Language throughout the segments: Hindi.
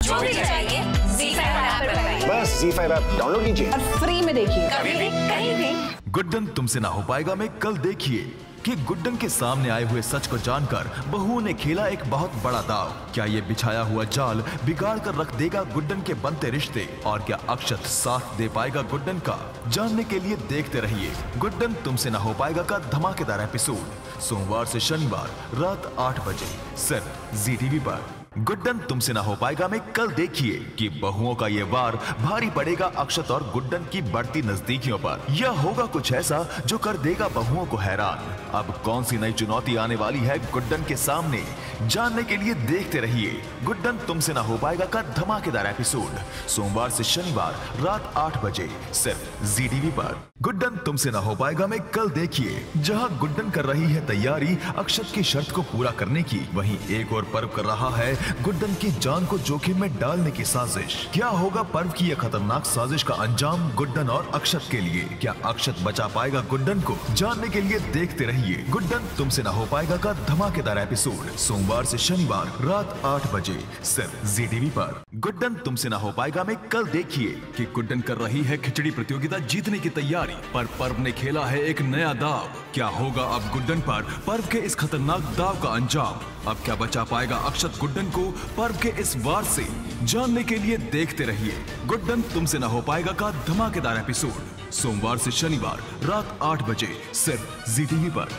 जो भी चाहिए ZEE5 ऐप पर पाइए। बस ZEE5 ऐप डाउनलोड कीजिए और फ्री में देखिए, कभी भी कहीं भी। गुड्डन तुमसे ना हो पाएगा में कल देखिए कि गुड्डन के सामने आए हुए सच को जानकर बहुओं ने खेला एक बहुत बड़ा दाव। क्या ये बिछाया हुआ जाल बिगाड़ कर रख देगा गुड्डन के बनते रिश्ते, और क्या अक्षत साथ दे पाएगा गुड्डन का? जानने के लिए देखते रहिए गुड्डन तुमसे ना हो पाएगा का धमाकेदार एपिसोड सोमवार से शनिवार रात 8 बजे सिर्फ ZEE टीवी पर। गुड्डन तुमसे ना हो पाएगा में कल देखिए कि बहुओं का ये वार भारी पड़ेगा अक्षत और गुड्डन की बढ़ती नजदीकियों पर। यह होगा कुछ ऐसा जो कर देगा बहुओं को हैरान। अब कौन सी नई चुनौती आने वाली है गुड्डन के सामने, जानने के लिए देखते रहिए गुड्डन तुमसे ना हो पाएगा का धमाकेदार एपिसोड सोमवार से शनिवार रात 8 बजे सिर्फ ZEE टीवी पर। गुड्डन तुमसे ना हो पाएगा में कल देखिए जहां गुड्डन कर रही है तैयारी अक्षत की शर्त को पूरा करने की, वहीं एक और पर्व कर रहा है गुड्डन की जान को जोखिम में डालने की साजिश। क्या होगा पर्व की यह खतरनाक साजिश का अंजाम गुड्डन और अक्षत के लिए? क्या अक्षत बचा पाएगा गुड्डन को? जानने के लिए देखते रहिए गुड्डन तुमसे ना हो पाएगा का धमाकेदार एपिसोड सोमवार से शनिवार रात 8 बजे सिर्फ ZEE टीवी पर। गुड्डन तुमसे ना हो पाएगा में कल देखिए कि गुड्डन कर रही है खिचड़ी प्रतियोगिता जीतने की तैयारी, पर पर्व ने खेला है एक नया दाव। क्या होगा अब गुड्डन पर पर्व के इस खतरनाक दाव का अंजाम? अब क्या बचा पाएगा अक्षत गुड्डन को पर्व के इस वार से? जानने के लिए देखते रहिए गुड्डन तुमसे ना हो पाएगा का धमाकेदार एपिसोड सोमवार से शनिवार रात 8 बजे सिर्फ ZEE टीवी पर।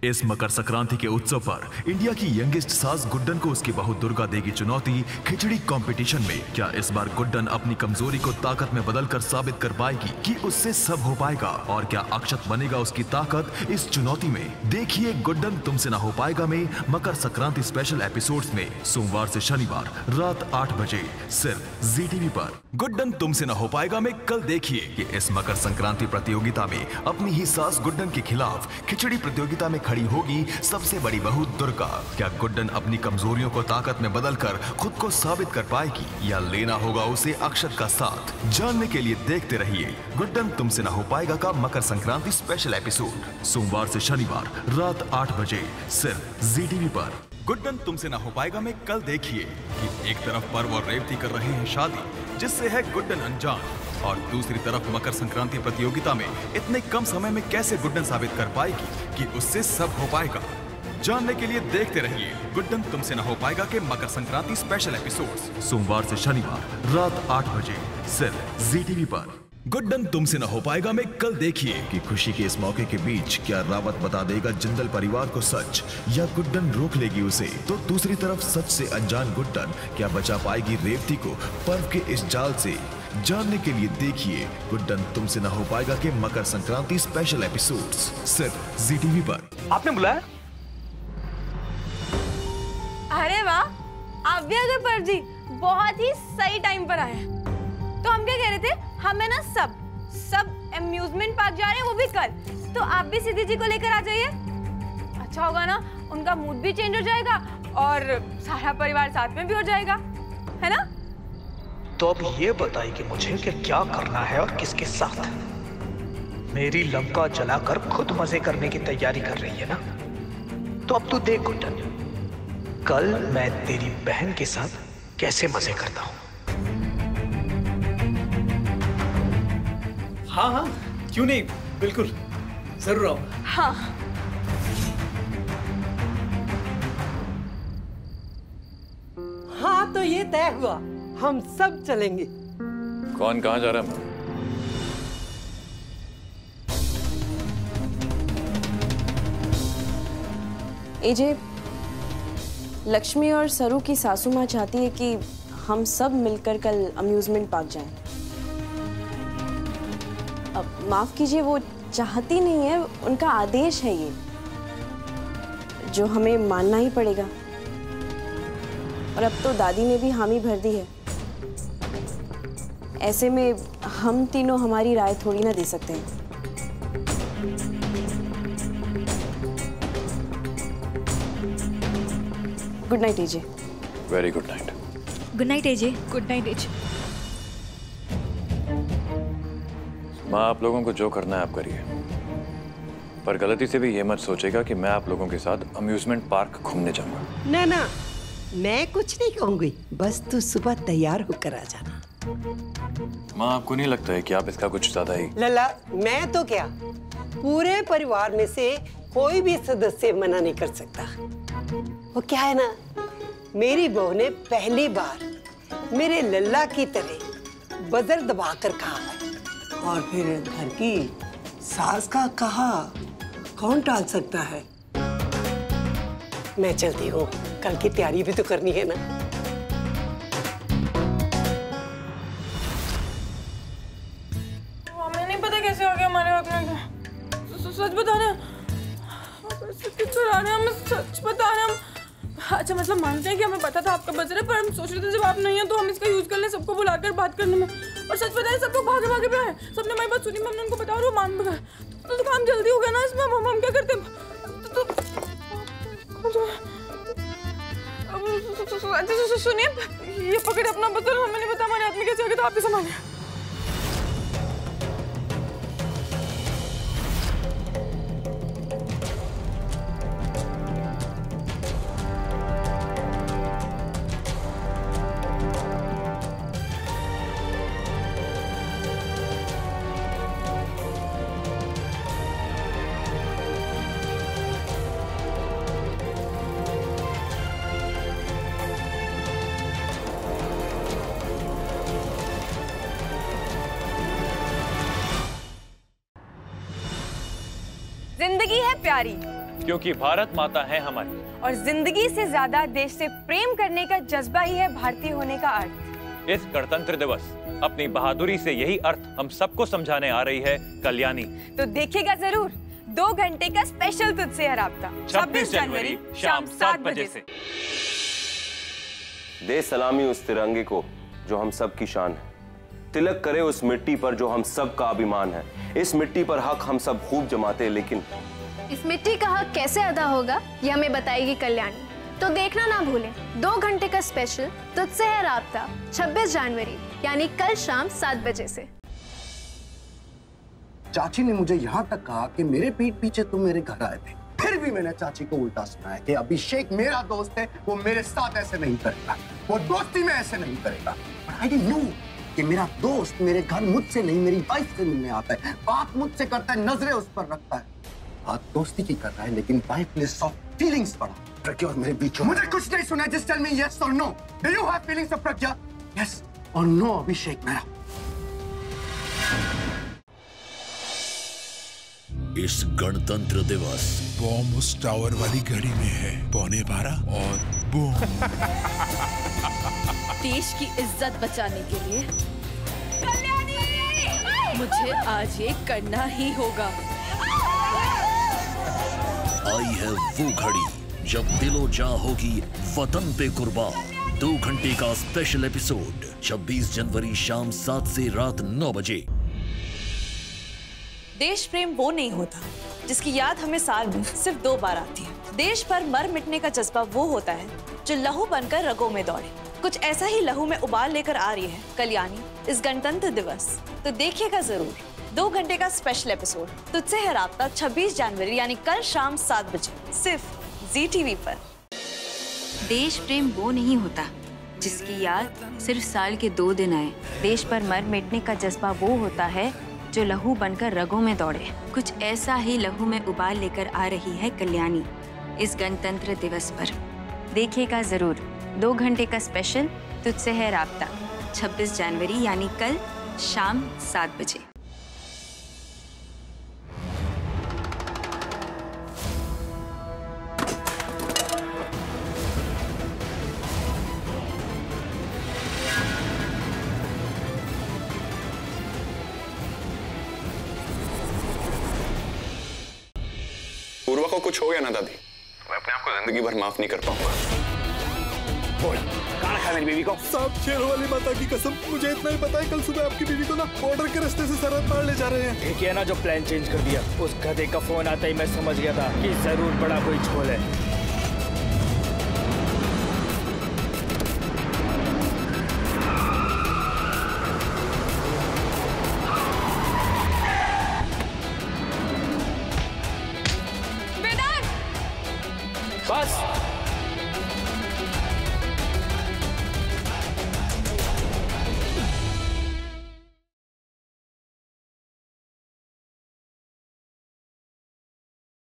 इस मकर संक्रांति के उत्सव पर इंडिया की यंगेस्ट सास गुड्डन को उसकी बहू दुर्गा देगी चुनौती खिचड़ी कंपटीशन में। क्या इस बार गुड्डन अपनी कमजोरी को ताकत में बदलकर साबित कर पाएगी कि उससे सब हो पाएगा, और क्या अक्षत बनेगा उसकी ताकत इस चुनौती में? देखिए गुड्डन तुमसे ना हो पाएगा में मकर संक्रांति स्पेशल एपिसोड्स में सोमवार से शनिवार रात 8 बजे सिर्फ ZEE टीवी पर। गुड्डन तुमसे ना हो पाएगा में कल देखिए कि इस मकर संक्रांति प्रतियोगिता में अपनी ही सास गुड्डन के खिलाफ खिचड़ी प्रतियोगिता में खड़ी होगी सबसे बड़ी बहू दुर्गा। क्या गुड्डन अपनी कमजोरियों को ताकत में बदलकर खुद को साबित कर पाएगी, या लेना होगा उसे अक्षत का साथ? जानने के लिए देखते रहिए गुड्डन तुमसे ना हो पाएगा का मकर संक्रांति स्पेशल एपिसोड सोमवार से शनिवार रात 8 बजे सिर्फ ZEE टीवी पर। गुड्डन तुमसे ना हो पाएगा में कल देखिए कि एक तरफ पर्व और रेवती कर रहे हैं शादी जिससे है गुड्डन अनजान, और दूसरी तरफ मकर संक्रांति प्रतियोगिता में इतने कम समय में कैसे गुड्डन साबित कर पाएगी कि उससे सब हो पाएगा? जानने के लिए देखते रहिए गुड्डन तुमसे ना हो पाएगा के मकर संक्रांति स्पेशल एपिसोड सोमवार से शनिवार रात 8 बजे सिर्फ ZEE टीवी पर। गुड्डन तुमसे ना हो पाएगा में कल देखिए कि खुशी के इस मौके के बीच क्या रावत बता देगा जिंदल परिवार को सच, या गुड्डन रोक लेगी उसे? तो दूसरी तरफ सच से अनजान गुड्डन क्या बचा पाएगी रेवती को पर्व के इस जाल से? जानने के लिए देखिए गुड्डन तुमसे ना हो पाएगा के मकर संक्रांति स्पेशल एपिसोड्स सिर्फ ZEE टीवी पर। आपने बुलाया? अरे वाह, आप भी अगर पर जी बहुत ही सही टाइम पर आए। तो हम क्या कह रहे थे, हमें ना सब अम्यूजमेंट पार्क जा रहे हैं, वो भी कल। तो आप भी सिद्धि जी को लेकर आ जाइए, अच्छा होगा ना, उनका मूड भी चेंज हो जाएगा और सारा परिवार साथ में भी हो जाएगा, है ना? तो अब ये बताइए कि मुझे क्या करना है और किसके साथ? मेरी लंका जलाकर खुद मजे करने की तैयारी कर रही है ना, तो अब तू देख गुड्डन, कल मैं तेरी बहन के साथ कैसे मजे करता हूँ। हाँ हाँ, क्यों नहीं, बिल्कुल जरूर आओ। हाँ। हाँ तो ये तय हुआ, हम सब चलेंगे। कौन कहाँ जा रहा है? एजे, लक्ष्मी और सरू की सासू माँ चाहती है कि हम सब मिलकर कल अम्यूजमेंट पार्क जाएं। अब माफ कीजिए, वो चाहती नहीं है, उनका आदेश है ये, जो हमें मानना ही पड़ेगा। और अब तो दादी ने भी हामी भर दी है, ऐसे में हम तीनों हमारी राय थोड़ी ना दे सकते हैं। Good night AJ. Very good night. Good night AJ. Good night AJ. माँ, आप लोगों को जो करना है आप करिए, पर गलती से भी ये मत सोचेगा कि मैं आप लोगों के साथ अम्यूजमेंट पार्क घूमने जाऊंगा। ना ना, मैं कुछ नहीं कहूंगी, बस तू सुबह तैयार होकर आ जाना। माँ आपको नहीं लगता है कि आप इसका कुछ ज्यादा ही? लला, मैं तो क्या, पूरे परिवार में से कोई भी सदस्य मना नहीं कर सकता। वो क्या है ना, मेरी बहू ने पहली बार मेरे लल्ला की तरह बजर दबाकर कहा है, और फिर घर की सास का कहा कौन टाल सकता है। मैं चलती हूँ, कल की तैयारी भी तो करनी है ना। हमें नहीं पता कैसे हो गया हमारे हाथ में। सच बता रहे हैं, हमें सच बता रहे हैं। अच्छा मतलब मानते हैं कि हमें पता था आपका बजर है, पर हम सोच रहे थे जब आप नहीं है तो हम इसका यूज कर लें सबको बुलाकर बात करने में। और सच बताएं सब लोग भागे भागे पे आए, सबने हमारी बात सुनी, हमने उनको बताया और वो मान गए। तो काम जल्दी हो गया ना इसमें, हम क्या करते हैं? सुनिए, ये पकड़े अपना बजर, हमें नहीं पता हमारे आदमी कैसे आ गया, तो आप ही संभालिए। जिंदगी है प्यारी क्योंकि भारत माता है हमारी, और जिंदगी से ज्यादा देश से प्रेम करने का जज्बा ही है भारतीय होने का अर्थ। इस गणतंत्र दिवस अपनी बहादुरी से यही अर्थ हम सबको समझाने आ रही है कल्याणी। तो देखिएगा जरूर 2 घंटे का स्पेशल तुझसे है राब्ता 26 जनवरी शाम 7 बजे से। दे सलामी उस तिरंगे को जो हम सब की शान है, तिलक करे उस मिट्टी पर जो हम सब का अभिमान है। इस मिट्टी पर हक हम सब खूब जमाते हैं, लेकिन इस मिट्टी का हक कैसे अदा होगा ये हमें बताएगी कल्याणी। तो देखना ना भूलें 2 घंटे का स्पेशल तुझसे है राब्ता 26 जनवरी यानी कल शाम 7 बजे से। चाची ने मुझे यहाँ तक कहा कि मेरे पीठ पीछे तुम मेरे घर आए थे, फिर भी मैंने चाची को उल्टा सुनाया कि अभिषेक मेरा दोस्त है, वो मेरे साथ ऐसे नहीं करेगा, वो दोस्ती में ऐसे नहीं करेगा। आई डिडंट नो कि मेरा दोस्त मेरे घर मुझसे नहीं मेरी वाइफ से मिलने आता है, बात मुझसे करता है, नजरें उस पर रखता है। बात दोस्ती की कर रहा है, लेकिन वाइफ ने सॉफ्ट फीलिंग्स पड़ा प्रज्ञा और मेरे बीच में। मुझे कुछ नहीं सुना, जस्ट टेल मी यस और no. Do you have feelings of Pragya? Yes और नो अभिषेक मेरा। इस गणतंत्र दिवस बॉम्ब उस टावर वाली घड़ी में है 12:15 और बूम। देश की इज्जत बचाने के लिए मुझे आज ये करना ही होगा। आई है वो घड़ी जब दिलो जा होगी वतन पे कुर्बान। 2 घंटे का स्पेशल एपिसोड 26 जनवरी शाम 7 से रात 9 बजे। देश प्रेम वो नहीं होता जिसकी याद हमें साल में सिर्फ 2 बार आती है। देश पर मर मिटने का जज्बा वो होता है जो लहू बनकर रगों में दौड़े। कुछ ऐसा ही लहू में उबाल लेकर आ रही है कल्याणी इस गणतंत्र दिवस। तो देखिएगा जरूर 2 घंटे का स्पेशल एपिसोड तुझसे है राब्ता 26 जनवरी यानी कल शाम 7 बजे सिर्फ जी टीवी पर। देश प्रेम वो नहीं होता जिसकी याद सिर्फ साल के 2 दिन आए। देश पर मर मिटने का जज्बा वो होता है जो लहू बनकर रगों में दौड़े। कुछ ऐसा ही लहू में उबाल लेकर आ रही है कल्याणी इस गणतंत्र दिवस पर। देखिएगा जरूर 2 घंटे का स्पेशल तुझसे है राब्ता 26 जनवरी यानी कल शाम 7 बजे। पूर्वा को कुछ हो गया ना दादी, मैं अपने आप को जिंदगी भर माफ नहीं कर पाऊंगा। बोल, कहाँ रखा मेरी बीवी को? साहब शेरों वाली माता की कसम, मुझे इतना ही पता है कल सुबह आपकी बीवी को ना बॉर्डर के रास्ते से सरहद पार ले जा रहे हैं। एक है ना जो प्लान चेंज कर दिया, उस गधे का फोन आता ही मैं समझ गया था कि जरूर बड़ा कोई झोल है।